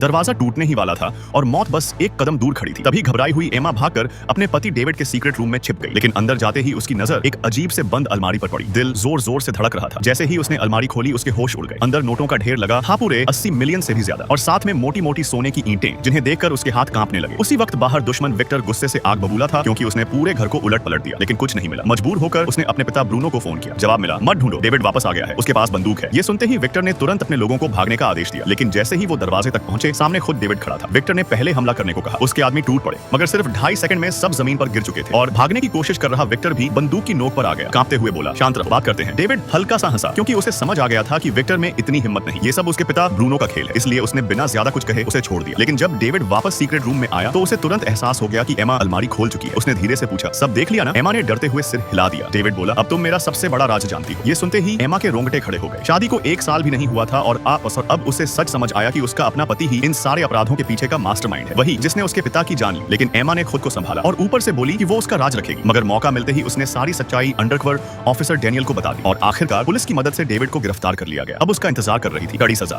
दरवाजा टूटने ही वाला था और मौत बस एक कदम दूर खड़ी थी। तभी घबराई हुई एमा भागकर अपने पति डेविड के सीक्रेट रूम में छिप गई, लेकिन अंदर जाते ही उसकी नजर एक अजीब से बंद अलमारी पर पड़ी। दिल जोर जोर से धड़क रहा था। जैसे ही उसने अलमारी खोली उसके होश उड़ गए। अंदर नोटों का ढेर लगा था, पूरे 80 मिलियन से भी ज्यादा, और साथ में मोटी मोटी सोने की ईंटें जिन्हें देखकर उसके हाथ कांपने लगे। उसी वक्त बाहर दुश्मन विक्टर गुस्से से आग बबूला था, क्योंकि उसने पूरे घर को उलट पलट दिया, लेकिन कुछ नहीं मिला। मजबूर होकर उसने अपने पिता ब्रूनो को फोन किया। जवाब मिला, मत ढूंढो, डेविड वापस आ गया है, उसके पास बंदूक है। ये सुनते ही विक्टर ने तुरंत अपने लोगों को भागने का आदेश दिया, लेकिन जैसे ही वो दरवाजे तक पहुंचे सामने खुद डेविड खड़ा था। विक्टर ने पहले हमला करने को कहा, उसके आदमी टूट पड़े, मगर सिर्फ 2.5 सेकंड में सब जमीन पर गिर चुके थे, और भागने की कोशिश कर रहा विक्टर भी बंदूक की नोक पर आ गया। कांपते हुए बोला, शांत रहो, बात करते हैं। डेविड हल्का सा हंसा, क्योंकि उसे समझ आ गया था कि विक्टर में इतनी हिम्मत नहीं। ये सब उसके पिता ब्रूनो का खेल है, इसलिए उसने बिना ज्यादा कुछ कहे उसे छोड़ दिया। लेकिन जब डेविड वापस सीक्रेट रूम में आया तो उसे तुरंत एहसास हो गया कि एमा अलमारी खोल चुकी है। उसने धीरे से पूछा, सब देख लिया ना? एमा ने डरते हुए सिर हिला दिया। डेविड बोला, अब तुम मेरा सबसे बड़ा राज जानती हो। ये सुनते ही एमा के रोंगटे खड़े हो गए। शादी को 1 साल भी नहीं हुआ था और अब उसे सच समझ आया कि उसका अपना पति ही इन सारे अपराधों के पीछे का मास्टरमाइंड है, वही जिसने उसके पिता की जान ली। लेकिन एमा ने खुद को संभाला और ऊपर से बोली कि वो उसका राज रखेगी। मगर मौका मिलते ही उसने सारी सच्चाई अंडरकवर ऑफिसर डेनियल को बता दी, और आखिरकार पुलिस की मदद से डेविड को गिरफ्तार कर लिया गया। अब उसका इंतजार कर रही थी कड़ी सजा।